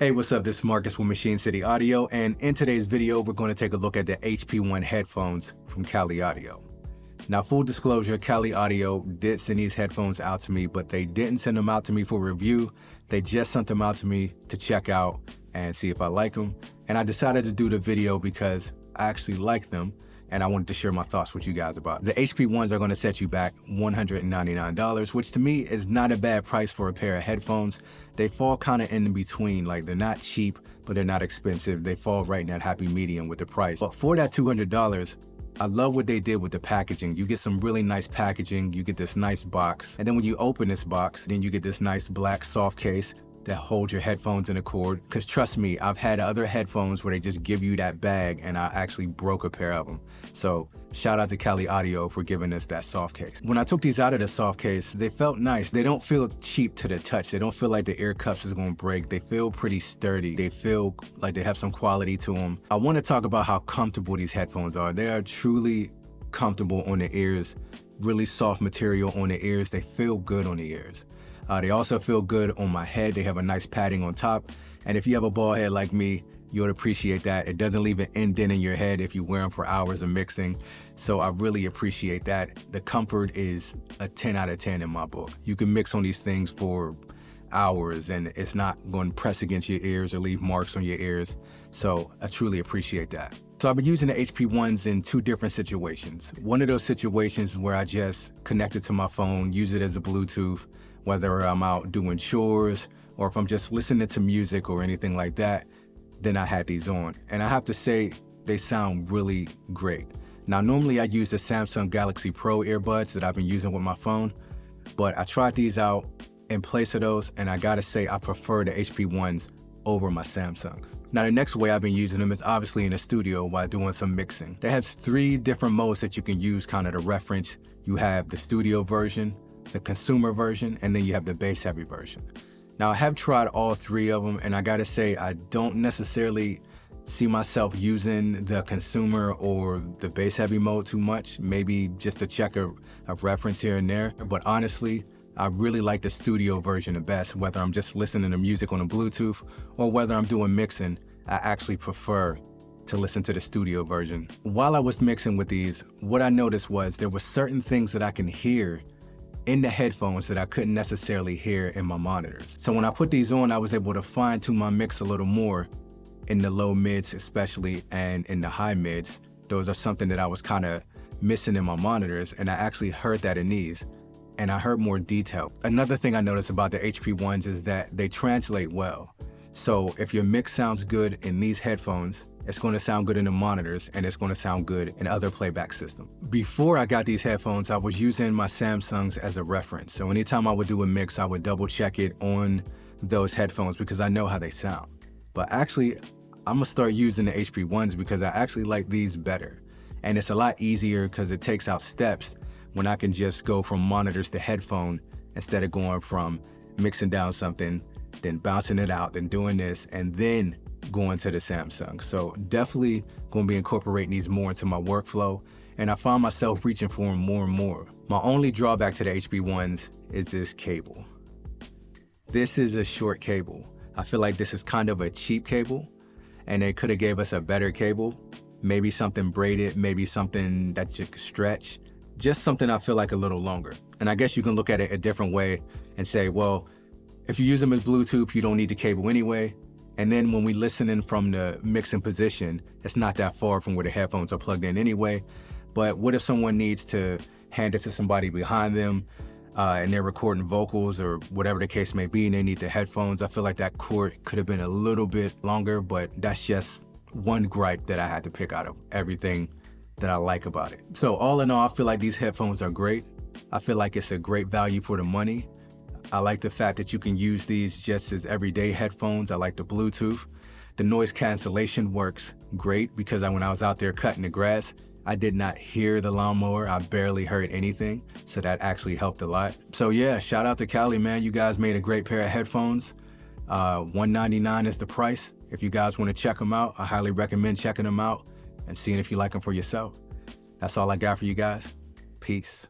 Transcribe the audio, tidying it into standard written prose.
Hey, what's up? This is Marcus with Machine City Audio, and in today's video, we're going to take a look at the HP-1 headphones from Cali Audio. Now, full disclosure, Cali Audio did send these headphones out to me, but they didn't send them out to me for review. They just sent them out to me to check out and see if I like them. And I decided to do the video because I actually like them, and I wanted to share my thoughts with you guys about it. The HP-1s are going to set you back $199, which to me is not a bad price for a pair of headphones. They fall kind of in between, like they're not cheap, but they're not expensive. They fall right in that happy medium with the price. But for that $200, I love what they did with the packaging. You get some really nice packaging, you get this nice box, and then when you open this box, then you get this nice black soft case that holds your headphones in a cord. Because trust me, I've had other headphones where they just give you that bag and I actually broke a pair of them. So shout out to Cali Audio for giving us that soft case. When I took these out of the soft case, they felt nice. They don't feel cheap to the touch. They don't feel like the ear cups is gonna break. They feel pretty sturdy. They feel like they have some quality to them. I wanna talk about how comfortable these headphones are. They are truly comfortable on the ears, really soft material on the ears. They feel good on the ears. They also feel good on my head. They have a nice padding on top. And if you have a bald head like me, you would appreciate that. It doesn't leave an indent in your head if you wear them for hours of mixing. So I really appreciate that. The comfort is a 10 out of 10 in my book. You can mix on these things for hours and it's not going to press against your ears or leave marks on your ears. So I truly appreciate that. So I've been using the HP-1s in two different situations. One of those situations where I just connect it to my phone, use it as a Bluetooth, whether I'm out doing chores or if I'm just listening to music or anything like that, then I had these on. And I have to say, they sound really great. Now, normally I use the Samsung Galaxy Pro earbuds that I've been using with my phone, but I tried these out in place of those, and I gotta say, I prefer the HP-1s over my Samsungs. Now, the next way I've been using them is obviously in the studio while doing some mixing. They have 3 different modes that you can use kind of to reference. You have the studio version, the consumer version, and then you have the bass heavy version. Now, I have tried all 3 of them, and I gotta say, I don't necessarily see myself using the consumer or the bass heavy mode too much, maybe just to check a reference here and there. But honestly, I really like the studio version the best, whether I'm just listening to music on a Bluetooth or whether I'm doing mixing. I actually prefer to listen to the studio version. While I was mixing with these, what I noticed was there were certain things that I can hear in the headphones that I couldn't necessarily hear in my monitors. So when I put these on, I was able to fine tune my mix a little more in the low mids especially, and in the high mids. Those are something that I was kind of missing in my monitors, and I actually heard that in these, and I heard more detail. Another thing I noticed about the HP-1s is that they translate well. So if your mix sounds good in these headphones, it's going to sound good in the monitors, and it's going to sound good in other playback systems. Before I got these headphones, I was using my Samsungs as a reference. So anytime I would do a mix, I would double check it on those headphones because I know how they sound. But actually, I'm gonna start using the HP-1s because I actually like these better. And it's a lot easier because it takes out steps when I can just go from monitors to headphone instead of going from mixing down something, then bouncing it out, then doing this, and then going to the Samsung. So definitely gonna be incorporating these more into my workflow, and I find myself reaching for them more and more. My only drawback to the HP-1s is this cable. This is a short cable. I feel like this is kind of a cheap cable, and they could have gave us a better cable, maybe something braided, maybe something that you could stretch, just something I feel like a little longer. And I guess you can look at it a different way and say, well, if you use them as Bluetooth, you don't need the cable anyway. And then when we listening from the mixing position, it's not that far from where the headphones are plugged in anyway. But what if someone needs to hand it to somebody behind them and they're recording vocals or whatever the case may be and they need the headphones? I feel like that cord could have been a little bit longer, but that's just one gripe that I had to pick out of everything that I like about it. So all in all, I feel like these headphones are great. I feel like it's a great value for the money. I like the fact that you can use these just as everyday headphones. I like the Bluetooth. The noise cancellation works great because when I was out there cutting the grass, I did not hear the lawnmower. I barely heard anything. So that actually helped a lot. So yeah, shout out to Cali, man. You guys made a great pair of headphones. $199 is the price. If you guys want to check them out, I highly recommend checking them out and seeing if you like them for yourself. That's all I got for you guys. Peace.